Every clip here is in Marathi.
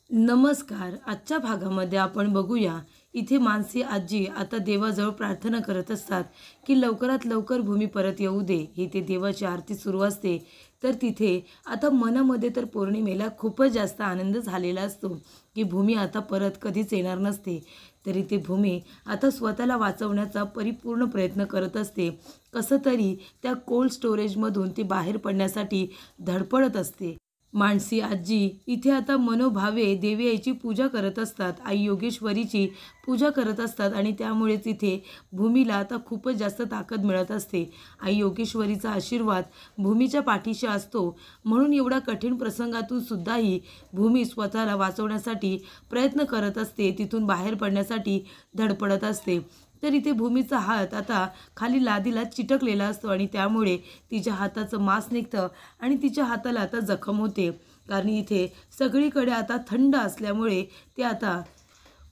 नमस्कार. आजच्या भागामध्ये आपण बघूया. इथे मानसी आजी आता देवाजवळ प्रार्थना करत असतात की लवकरात लवकर भूमी परत येऊ दे. इथे देवाची आरती सुरू असते. तर तिथे आता मनामध्ये तर पौर्णिमेला खूपच जास्त आनंद झालेला असतो की भूमी आता परत कधीच येणार नसते. तरी ते भूमी आता स्वतःला वाचवण्याचा परिपूर्ण प्रयत्न करत असते. कसं तरी त्या कोल्ड स्टोरेजमधून ती बाहेर पडण्यासाठी धडपडत असते. मानसी आजी इथे आता मनोभावे देवी आईची पूजा करत असतात. आई योगेश्वरीची पूजा करत असतात आणि त्यामुळेच इथे भूमीला आता खूपच जास्त ताकद मिळत असते. आई योगेश्वरीचा आशीर्वाद भूमीच्या पाठीशी असतो. म्हणून एवढा कठीण प्रसंगातून सुद्धाही भूमी स्वतःला वाचवण्यासाठी प्रयत्न करत असते. तिथून बाहेर पडण्यासाठी धडपडत असते. तर इथे भूमीचा हात आता खाली लादीला चिटकलेला असतो आणि त्यामुळे तिच्या हाताचं मांस निघतं आणि तिच्या हाताला आता जखम होते. कारण इथे सगळीकडे आता थंड असल्यामुळे ते आता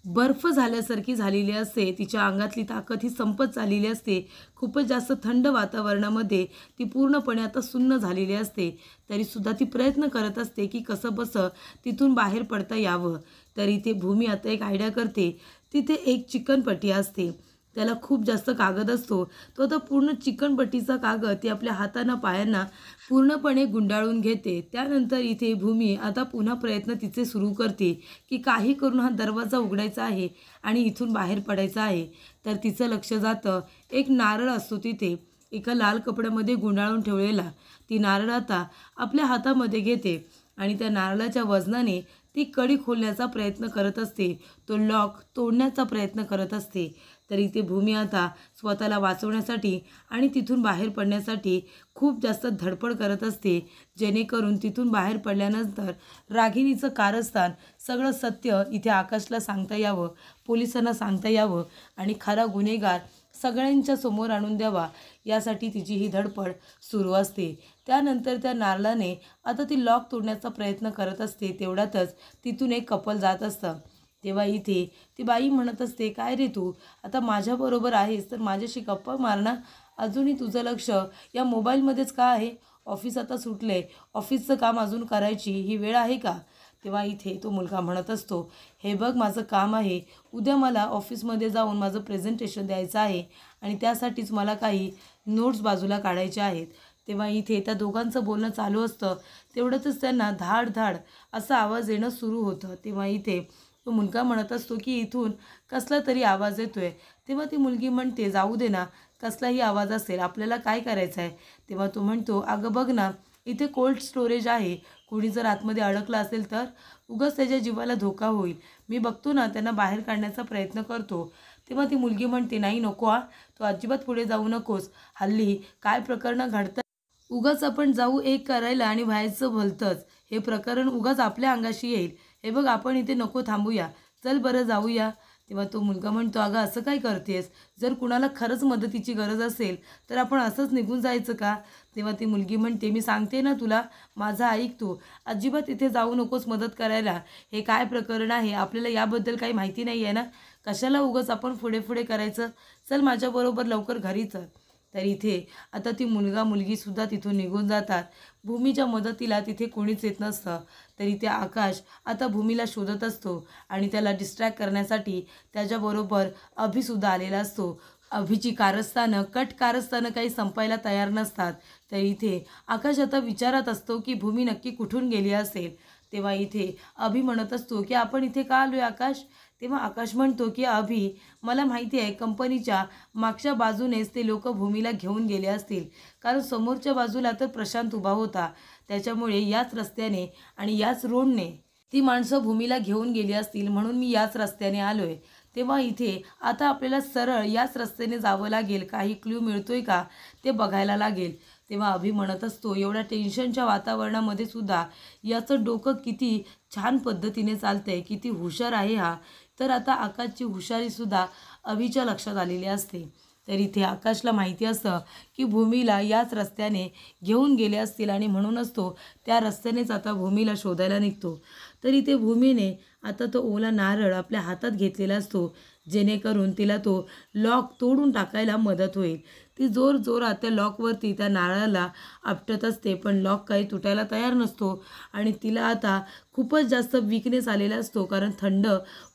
बर्फ झाल्यासारखी झालेली असते. तिच्या अंगातली ताकद ही संपत चाललेली असते. खूपच जास्त थंड वातावरणामध्ये ती पूर्णपणे आता सुन्न झालेली असते. तरीसुद्धा ती प्रयत्न करत असते की कसं बसं तिथून बाहेर पडता यावं. तरी ते भूमी आता एक आयडिया करते. तिथे एक चिकनपट्टी असते. त्याला खूप जास्त कागद असतो. तो आता पूर्ण चिकनपट्टीचा कागद ती आपल्या हातांना पायांना पूर्णपणे गुंडाळून घेते. त्यानंतर इथे भूमी आता पुन्हा प्रयत्न तिचे सुरू करते की काही करून हा दरवाजा उघडायचा आहे आणि इथून बाहेर पडायचं आहे. तर तिचं लक्ष जातं. एक नारळ असतो तिथे एका लाल कपड्यामध्ये गुंडाळून ठेवलेला. ती नारळ आता आपल्या हातामध्ये घेते आणि त्या नारळाच्या वजनाने ती कडी खोलण्याचा प्रयत्न करत असते. तो लॉक तोडण्याचा प्रयत्न करत असते. तरी ते भूमी आता स्वतःला वाचवण्यासाठी आणि तिथून बाहेर पडण्यासाठी खूप जास्त धडपड करत असते. जेणेकरून तिथून बाहेर पडल्यानंतर रागिणीचं कारस्थान सगळं सत्य इथे आकाशला सांगता यावं, पोलिसांना सांगता यावं आणि खरा गुन्हेगार सगळ्यांच्या समोर आणून द्यावा, यासाठी तिची ही धडपड सुरू असते. त्यानंतर त्या नारळाने आता ती लॉक तोडण्याचा प्रयत्न करत असते. तेवढ्यातच तिथून एक कपल जात असतं. तेव्हा इथे ती बाई म्हणत असते, काय रे तू आता माझ्याबरोबर आहेस तर माझ्याशी गप्पा मार ना. अजूनही तुझं लक्ष या मोबाईलमध्येच का आहे? ऑफिस आता सुटले, ऑफिसचं काम अजून करायची ही वेळ आहे का? तेव्हा इथे तो मुलगा म्हणत असतो, हे बघ माझं काम आहे. उद्या मला ऑफिसमध्ये जाऊन माझं प्रेझेंटेशन द्यायचं आहे आणि त्यासाठीच मला काही नोट्स बाजूला काढायच्या आहेत. तेव्हा इथे त्या दोघांचं बोलणं चालू असतं. तेवढ्यातच त्यांना धाड धाड असा आवाज येणं सुरू होतं. तेव्हा इथे तो मुलगा म्हणत असतो की इथून कसला तरी आवाज येतोय. तेव्हा ती मुलगी म्हणते, जाऊ दे ना, कसलाही आवाज असेल, आपल्याला काय करायचं आहे? तेव्हा तो म्हणतो, अगं बघ ना, इथे कोल्ड स्टोरेज आहे. कुणी जर आतमध्ये अडकलं असेल तर उगाच त्याच्या जीवाला धोका होईल. मी बघतो ना, त्यांना बाहेर काढण्याचा प्रयत्न करतो. तेव्हा ती मुलगी म्हणते, नाही नको हा, तू अजिबात पुढे जाऊ नकोस. हल्ली काय प्रकरणं घडतात, उगाच आपण जाऊ एक करायला आणि व्हायचं भलतंच. हे प्रकरण उगाच आपल्या अंगाशी येईल. हे बघ आपण इथे नको थांबूया, चल बरं जाऊया. तेव्हा तो मुलगा म्हणतो, अगं असं काय करतेस? जर कुणाला खरंच मदतीची गरज असेल तर आपण असंच निघून जायचं का? तेव्हा ती मुलगी म्हणते, मी सांगते ना तुला, माझं ऐक तू. अजिबात इथे जाऊ नकोस मदत करायला. हे काय प्रकरण आहे, आपल्याला याबद्दल काही माहिती नाही आहे ना. कशाला उगाच आपण पुढे पुढे करायचं. चल माझ्याबरोबर लवकर घरी चल. तर इथे आता ती मुलगा मुलगीसुद्धा तिथून निघून जातात. भूमीच्या मदतीला तिथे कोणीच येत नसतं. तरी ते आकाश आता भूमीला शोधत असतो आणि त्याला डिस्ट्रॅक्ट करण्यासाठी त्याच्याबरोबर अभिसुद्धा आलेला असतो. अभिची कारस्थानं कारस्थानं काही संपायला तयार नसतात. तर इथे आकाश आता विचारत असतो की भूमी नक्की कुठून गेली असेल. तेव्हा इथे अभि म्हणत असतो की आपण इथे का आलोय आकाश? तेव्हा आकाश म्हणतो की अभि, मला माहिती आहे कंपनीच्या मागच्या बाजूनेच ते लोक भूमीला घेऊन गेले असतील. कारण समोरच्या बाजूला तर प्रशांत उभा होता. त्याच्यामुळे याच रस्त्याने आणि याच रोडने ती माणसं भूमीला घेऊन गेली असतील, म्हणून मी याच रस्त्याने आलोय. तेव्हा इथे आता आपल्याला सरळ याच रस्त्याने जावं लागेल. काही क्ल्यू मिळतोय का ते बघायला लागेल. तेव्हा अभि म्हणत असतो, एवढ्या टेन्शनच्या वातावरणामध्ये सुद्धा याचं डोकं किती छान पद्धतीने चालतंय, किती हुशार आहे हा. तर आता आकाशची हुशारीसुद्धा अभिच्या लक्षात आलेली असते. तर इथे आकाशला माहिती असतं की भूमीला याच रस्त्याने घेऊन गेले असतील आणि म्हणूनच तो त्या रस्त्यानेच आता भूमीला शोधायला निघतो. तर इथे भूमीने आता तो ओला नारळ आपल्या हातात घेतलेला असतो. जेणेकरून तिला तो लॉक तोडून टाकायला मदत होईल. ती जोरात त्या लॉकवरती त्या नारळाला आपटत असते, पण लॉक काही तुटायला तयार नसतो आणि तिला आता खूपच जास्त वीकनेस आलेला असतो, कारण थंड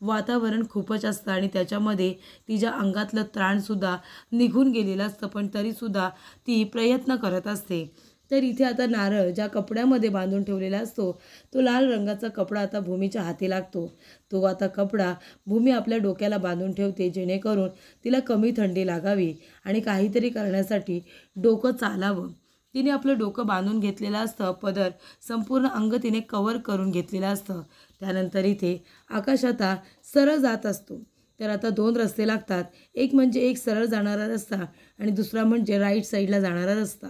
वातावरण खूपच असतं आणि त्याच्यामध्ये तिच्या अंगातलं त्राणसुद्धा निघून गेलेलं असतं, पण तरीसुद्धा ती प्रयत्न करत असते. तर इथे आता नारळ ज्या कपड्यामध्ये बांधून ठेवलेला असतो, तो लाल रंगाचा कपडा आता भूमीच्या हाती लागतो. तो आता कपडा भूमी आपल्या डोक्याला बांधून ठेवते, जेणेकरून तिला कमी थंडी लागावी आणि काहीतरी करण्यासाठी डोकं चालावं. तिने आपलं डोकं बांधून घेतलेलं असतं, पदर संपूर्ण अंग तिने कव्हर करून घेतलेलं असतं. त्यानंतर इथे आकाश आता सरळ जात असतो. तर आता 2 रस्ते लागतात. एक म्हणजे एक सरळ जाणारा रस्ता आणि दुसरा म्हणजे राईट साईडला जाणारा रस्ता.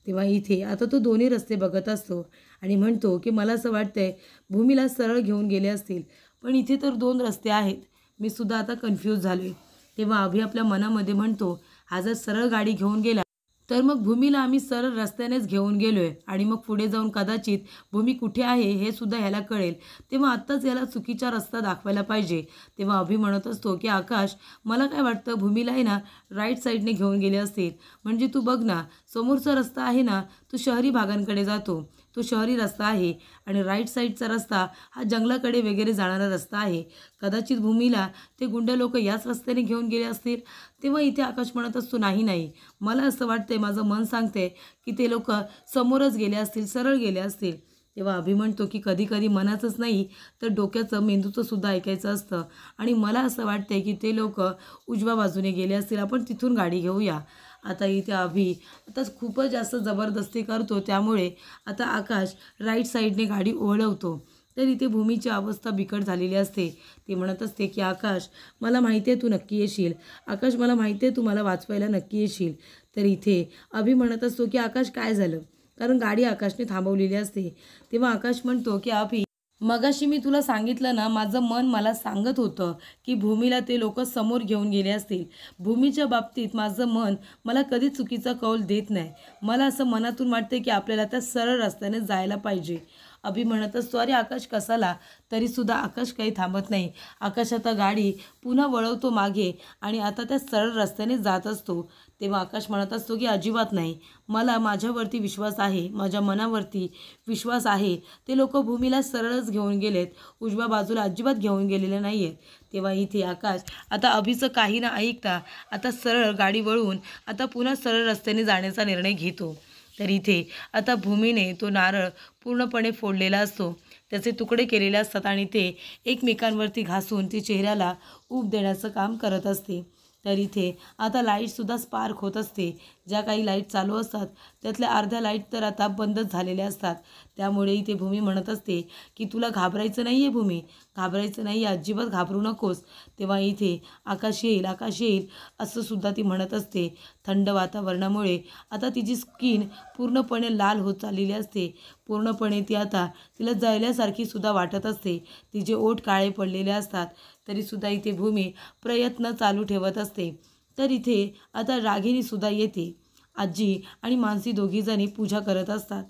तेव्हा इथे आता तो दोन्ही रस्ते बघत असतो आणि म्हणतो की मला असं वाटतंय भूमीला सरळ घेऊन गेले असतील, पण इथे तर 2 रस्ते आहेत. मी सुद्धा आता कन्फ्यूज झालोय. तेव्हा अभि आपल्या मनामध्ये म्हणतो, हा जर सरळ गाडी घेऊन गेला तर मग भूमीला आम्ही सरळ रस्त्यानेच घेऊन गेलोय आणि मग पुढे जाऊन कदाचित भूमी कुठे आहे हे सुद्धा ह्याला कळेल. तेव्हा आत्ताच याला चुकीचा रस्ता दाखवायला पाहिजे. तेव्हा अभि म्हणत असतो की आकाश, मला काय वाटतं भूमीला आहे ना राईट साईडने घेऊन गेले असतील. म्हणजे तू बघ ना, समोरचा रस्ता आहे ना तो शहरी भागांकडे जातो, तो शहरी रस्ता आहे आणि राईट साईडचा रस्ता हा जंगलाकडे वगैरे जाणारा रस्ता आहे. कदाचित भूमीला ते गुंड लोक याच रस्त्याने घेऊन गेले असतील. तेव्हा इथे आकाश म्हणत असतो, नाही, मला असं वाटतंय, माझं मन सांगते की ते लोक समोरच गेले असतील, सरळ गेले असतील. तेव्हा अभि म्हणतो की कधी मनाचंच नाही तर डोक्याचं, मेंदूचं सुद्धा ऐकायचं असतं आणि मला असं वाटतंय की ते लोक उजव्या बाजूने गेले असतील, आपण तिथून गाडी घेऊया. आता इथे अभि आता खूपच जास्त जबरदस्ती करतो, त्यामुळे आता आकाश राईट साईडने गाडी वळवतो. तर इथे भूमीची अवस्था बिकट झालेली असते. ती म्हणत असते की आकाश, मला माहिती आहे तू नक्की येशील. आकाश, मला माहिती आहे तू मला वाचवायला नक्की येशील. तर इथे अभि म्हणत असतो की आकाश काय झालं, कारण गाडी आकाशने थांबवलेली असते. तेव्हा आकाश म्हणतो की अभि, मगाशी मी तुला सांगितलं ना, माझं मन मला सांगत होतं की भूमीला ते लोक समोर घेऊन गेले असतील. भूमीच्या बाबतीत माझं मन मला कधी चुकीचा कौल देत नाही. मला असं मनातून वाटते की आपल्याला त्या सरळ रस्त्याने जायला पाहिजे. अभि म्हणत असतो, अरे आकाश कसाला? तरीसुद्धा आकाश काही थांबत नाही. आकाश आता गाडी पुन्हा वळवतो मागे आणि आता त्या सरळ रस्त्याने जात असतो. तेव्हा आकाश म्हणत असतो की अजिबात नाही, मला माझ्यावरती विश्वास आहे, माझ्या मनावरती विश्वास आहे. ते लोक भूमीला सरळच घेऊन गेलेत, उजव्या बाजूला अजिबात घेऊन गेलेले नाही आहेत. तेव्हा इथे आकाश आता अभिचं काही ना ऐकता आता सरळ गाडी वळवून आता पुन्हा सरळ रस्त्याने जाण्याचा निर्णय घेतो. तर इथे आता भूमीने तो नारळ पूर्णपणे फोडलेला असतो, त्याचे तुकडे केलेले असतात आणि ते एकमेकांवरती घासून ती चेहऱ्याला ऊब देण्याचं काम करत असते. तर इथे आता लाईटसुद्धा स्पार्क होत असते. ज्या काही लाईट चालू असतात त्यातल्या अर्ध्या लाईट तर आता बंदच झालेल्या असतात. त्यामुळे इथे भूमी म्हणत असते की तुला घाबरायचं नाही आहे भूमी, घाबरायचं नाही आहे, अजिबात घाबरू नकोस. तेव्हा इथे आकाश येईल असं सुद्धा ती म्हणत असते. थंड वातावरणामुळे आता तिची स्किन पूर्णपणे लाल होत चाललेली असते. पूर्णपणे ती आता तिला जळल्यासारखी सुद्धा वाटत असते. तिचे ओठ काळे पडलेले असतात. तरीसुद्धा इथे भूमी प्रयत्न चालू ठेवत असते. तर इथे आता रागिणीसुद्धा येते. आजी आणि मानसी दोघीजणी पूजा करत असतात.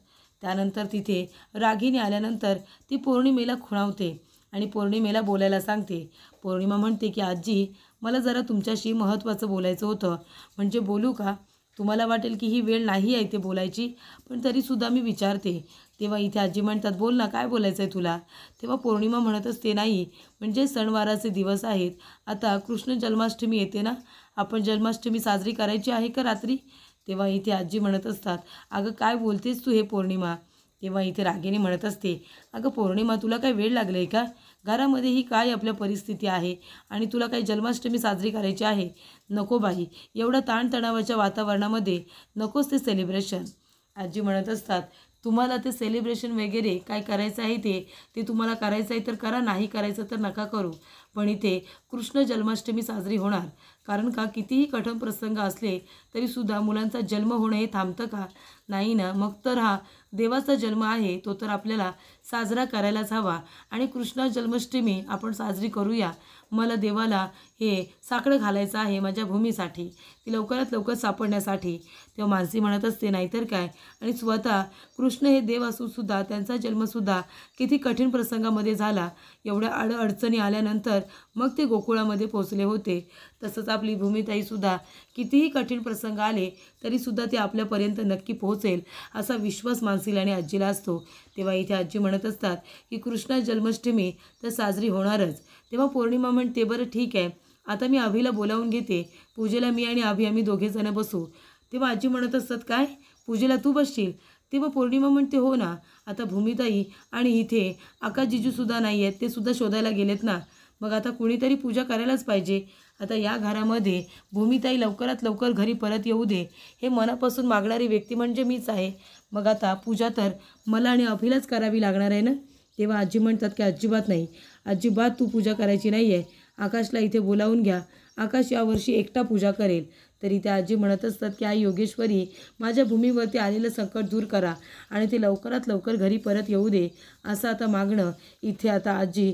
त्यानंतर तिथे रागिणी आल्यानंतर ती पौर्णिमेला खुणावते आणि पौर्णिमेला बोलायला सांगते. पौर्णिमा म्हणते की आजी, मला जरा तुमच्याशी महत्त्वाचं बोलायचं होतं. म्हणजे बोलू का? तुम्हाला वाटेल की ही वेळ नाही आहे ते बोलायची, पण तरीसुद्धा मी विचारते. तेव्हा इथे आजी म्हणतात, बोल ना, काय बोलायचं आहे तुला? तेव्हा पौर्णिमा म्हणत असते, नाही म्हणजे सणवाराचे दिवस आहेत. आता कृष्ण जन्माष्टमी येते ना, आपण जन्माष्टमी साजरी करायची आहे का रात्री? तेव्हा इथे आजी म्हणत असतात, अगं काय बोलतेस तू हे पौर्णिमा? तेव्हा इथे रागिणी म्हणत असते, अगं पौर्णिमा, तुला काय वेळ लागलं आहे का? घरामध्ये ही काय आपल्या परिस्थिती आहे आणि तुला काही जन्माष्टमी साजरी करायची आहे? नको बाई, एवढ्या ताणतणावाच्या वातावरणामध्ये नकोच ते सेलिब्रेशन. आजी म्हणत असतात, तुम्हाला ते सेलिब्रेशन वगैरे काय करायचं आहे ते तुम्हाला करायचं आहे तर करा, नाही करायचं तर नका करू. पण इथे कृष्ण जन्माष्टमी साजरी होणार. कारण का, कितीही कठीण प्रसंग असले तरीसुद्धा मुलांचा जन्म होणं हे थांबतं का? नाही ना. मग तर हा देवाचा जन्म आहे, तो तर आपल्याला साजरा करायलाच हवा आणि कृष्ण जन्माष्टमी आपण साजरी करूया. मला देवाला हे साकडं घालायचं आहे माझ्या भूमीसाठी, ती लवकरात लवकर सापडण्यासाठी. तेव्हा मानसी म्हणत असते नाहीतर काय. आणि स्वतः कृष्ण हे देव असूनसुद्धा त्यांचा जन्मसुद्धा किती कठीण प्रसंगामध्ये झाला. एवढ्या अडचणी आल्यानंतर मग ते गोकुळामध्ये पोचले होते. तसंच आपली भूमिताईसुद्धा कितीही कठीण प्रसंग आले तरीसुद्धा ते आपल्यापर्यंत नक्की पोहोचेल असा विश्वास मानसीला आणि आजीला असतो. तेव्हा इथे आजी म्हणत असतात की कृष्ण जन्माष्टमी तर साजरी होणारच. तेव्हा पौर्णिमा म्हणते बरं ठीक आहे, आता मी अभिला बोलावून घेते, पूजेला मी आणि अभि आम्ही दोघेजणं बसू. तेव्हा आजी म्हणत असतात काय, पूजेला तू बसशील? तेव्हा पौर्णिमा म्हणते हो ना, आता भूमिताई आणि इथे आकाश जिजूसुद्धा नाही आहेत, ते सुद्धा शोधायला गेलेत ना, मग आता कुणीतरी पूजा करायलाच पाहिजे. आता या घरामध्ये भूमिताई लवकरात लवकर घरी परत येऊ दे हे मनापासून मागणारी व्यक्ती म्हणजे मीच आहे. मग आता पूजा तर मला आणि अभिलाच करावी लागणार आहे ना. तेव्हा आजी म्हणतात की अजिबात नाही, अजिबात तू पूजा करायची नाही आहे, आकाशला इथे बोलावून घ्या, आकाश यावर्षी एकटा पूजा करेल. तरी त्या आजी म्हणत असतात की आई योगेश्वरी, माझ्या भूमीवरती आलेलं संकट दूर करा आणि ते लवकरात लवकर घरी परत येऊ दे असं आता मागणं. इथे आता आजी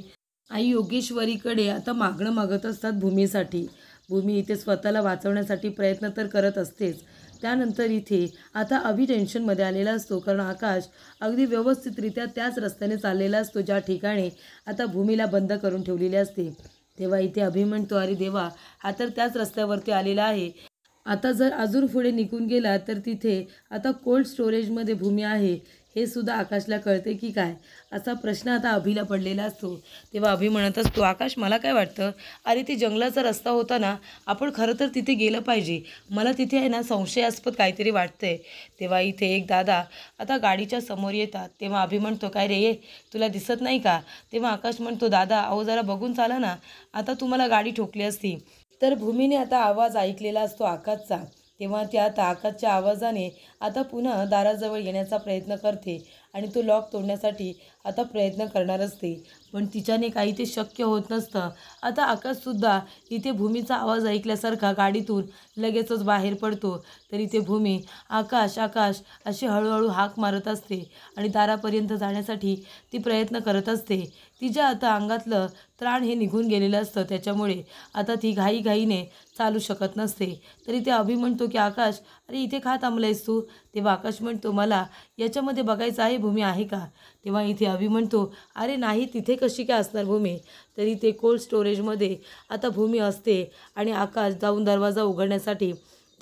आई योगेश्वरीकडे आता मागणं मागत असतात भूमीसाठी. भूमी इथे स्वतःला वाचवण्यासाठी प्रयत्न तर करत असतेच. त्यानंतर इथे आता अभि टेन्शनमध्ये आलेला असतो, कारण आकाश अगदी व्यवस्थितरित्या त्याच रस्त्याने चाललेला असतो ज्या ठिकाणी आता भूमीला बंद करून ठेवलेली असते. तेव्हा इथे अभि म्हणतो अरे देवा, हा तर त्याच रस्त्यावरती आलेला आहे, आता जर अजून पुढे निघून गेला तर तिथे आता कोल्ड स्टोरेजमध्ये भूमी आहे हे सुद्धा आकाशला कळते की काय, असा प्रश्न आता अभिला पडलेला असतो. तेव्हा अभि म्हणत असतो आकाश मला काय वाटतं, अरे ते जंगलाचा रस्ता होता ना, आपण खरं तर तिथे गेलं पाहिजे, मला तिथे आहे ना संशयास्पद काहीतरी वाटतंय. तेव्हा इथे एक दादा आता गाडीच्या समोर येतात. तेव्हा अभि म्हणतो काय रे, तुला दिसत नाही का? तेव्हा आकाश म्हणतो दादा अहो जरा बघून चाला ना, आता तुम्हाला गाडी ठोकली असती. तर भूमीने आता आवाज ऐकलेला असतो आकाशचा. तेव्हा ती आता आकाशच्या आवाजाने आता पुन्हा दाराजवळ येण्याचा प्रयत्न करते आणि तो लॉक तोडण्यासाठी आता प्रयत्न करणार असते, पण तिच्याने काही ते शक्य होत नसतं. आता आकाशसुद्धा इथे भूमीचा आवाज ऐकल्यासारखा गाडीतून लगेचच बाहेर पडतो. तरी ते भूमी आकाश आकाश अशी हळूहळू हाक मारत असते आणि दारापर्यंत जाण्यासाठी ती प्रयत्न करत असते. तिच्या आता अंगातलं त्राण हे निघून गेलेलं असतं, त्याच्यामुळे आता ती घाईघाईने चालू शकत नसते. तरी ते अभि म्हणतो की आकाश अरे इथे का थांबलायस तू? तेव्हा आकाश म्हणतो मला याच्यामध्ये बघायचं आहे भूमी आहे का? तेव्हा इथे अभि म्हणतो अरे नाही, तिथे कशी काय असणार भूमी? तरी ते कोल्ड स्टोरेजमध्ये आता भूमी असते आणि आकाश जाऊन दरवाजा उघडण्यासाठी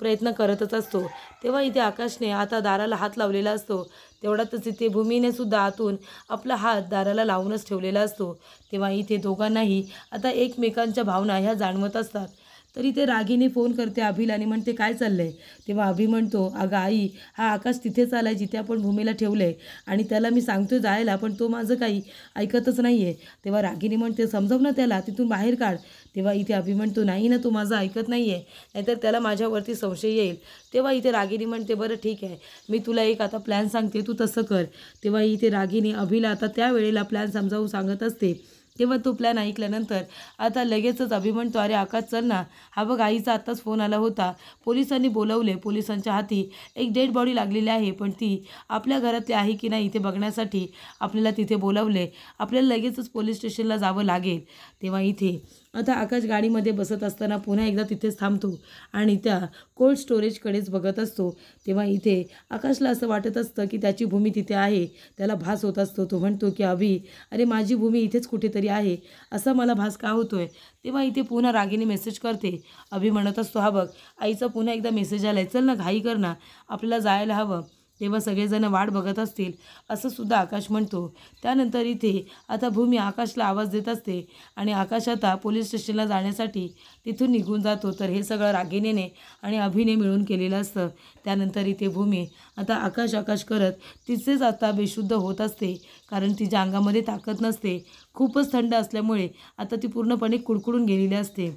प्रयत्न करतच असतो. तेव्हा इथे आकाशने आता दाराला हात लावलेला असतो. तेवढ्यातच इथे भूमीने सुद्धा आतून आपला हात दाराला लावूनच ठेवलेला असतो. तेव्हा इथे दोघांनाही आता एकमेकांच्या भावना ह्या जाणवत असतात. तरी ते रागीने फोन करते अभिला आणि म्हणते काय चाललं आहे? तेव्हा अभि म्हणतो अगं आई, हा आकाश तिथेच आला आहे जिथे आपण भूमीला ठेवलं आहे आणि त्याला मी सांगतोय जायला, पण तो माझं काही ऐकतच नाही आहे. तेव्हा रागिनी म्हणते समजव ना त्याला, तिथून बाहेर काढ. तेव्हा इथे अभि म्हणतो नाही ना, तो माझं ऐकत नाही आहे, नाहीतर त्याला माझ्यावरती संशय येईल. तेव्हा इथे रागिनी म्हणते बरं ठीक आहे, मी तुला एक आता प्लॅन सांगते, तू तसं कर. तेव्हा इथे रागिनी अभिला आता त्यावेळेला प्लॅन समजावून सांगत असते. तेव्हा तो प्लॅन ऐकल्यानंतर आता लगेचच अभि म्हणतो अरे आकाश चल ना, हा बघ आईचा आत्ताच फोन आला होता, पोलिसांनी बोलवले, पोलिसांच्या हाती एक डेड बॉडी लागलेली आहे, पण ती आपल्या घरातली आहे की नाही ते बघण्यासाठी आपल्याला तिथे बोलवले, आपल्याला लगेचच पोलीस स्टेशनला जावं लागेल. तेव्हा इथे आता आकाश गाडीमध्ये बसत असताना पुन्हा एकदा तिथेच थांबतो आणि त्या कोल्ड स्टोरेजकडेच बघत असतो. तेव्हा इथे आकाशला असं वाटत असतं की त्याची भूमी तिथे आहे, त्याला भास होत असतो. तो म्हणतो की अभि अरे माझी भूमी इथेच कुठेतरी आहे, असा मला भास का होतोय? तेव्हा इथे पुन्हा रागिनी मेसेज करते. अभि म्हणत असतो हा बघ आईचा पुन्हा एकदा मेसेज आलाय, चल ना घाई कर ना, आपल्याला जायला हवं. तेव्हा सगळेजण वाट बघत असतील असं सुद्धा आकाश म्हणतो. त्यानंतर इथे आता भूमी आकाशला आवाज देत असते आणि आकाश आता पोलीस स्टेशनला जाण्यासाठी तिथून निघून जातो. तर हे सगळं रागिनीने आणि अभिने मिळून केलेलं असतं. त्यानंतर इथे भूमी आता आकाश आकाश करत तिचेच आता बेशुद्ध होत असते, कारण तिच्या अंगामध्ये ताकद नसते, खूपच थंड असल्यामुळे आता ती पूर्णपणे कुडकुडून गेलेली असते.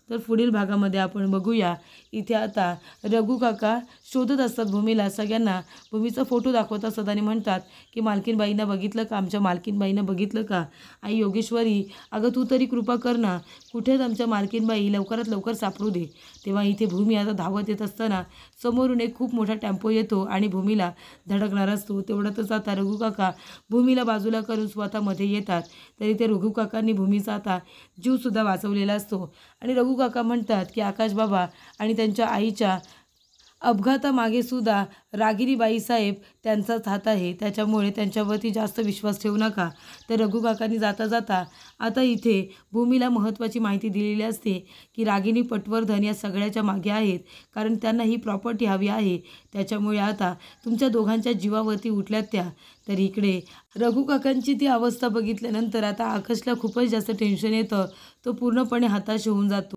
तर पुढील भागामध्ये आपण बघूया, इथे आता रघु काका शोधत असतात भूमीला. सगळ्यांना भूमीचा फोटो दाखवत असतात आणि म्हणतात की मालकीनबाईंना बघितलं का, आमच्या मालकीनबाईंना बघितलं का. आई योगेश्वरी, अगं तू तरी कृपा कर ना, कुठेच आमच्या मालकीनबाई लवकरात लवकर सापडू दे. तेव्हा इथे भूमी आता धावत येत असताना समोरून एक खूप मोठा टेम्पो येतो आणि भूमीला धडकणार असतो. तेवढ्यातच आता रघु काका भूमीला बाजूला करून स्वतःमध्ये येतात. तरी ते रघु काकांनी भूमीचा आता जीवसुद्धा वाचवलेला असतो. आणि रघु काका म्हणतात की आकाश बाबा आणि त्यांच्या आईच्या अपघातामागे सुद्धा रागिनी बाईसाहेब त्यांचाच हात आहे, त्याच्यामुळे त्यांच्यावरती जास्त विश्वास ठेवू नका. तर रघु काकांनी जाता जाता आता इथे भूमीला महत्त्वाची माहिती दिलेली असते की रागिनी पटवर्धन या सगळ्याच्या मागे आहेत, कारण त्यांना ही प्रॉपर्टी हवी आहे. त्याच्यामुळे आता तुमच्या दोघांच्या जीवावरती उठल्यात त्या. तर इकडे रघु काकांची ती अवस्था बघितल्यानंतर आता आकाशला खूपच जास्त टेन्शन येतं. तो पूर्णपणे हताश होऊन जातो.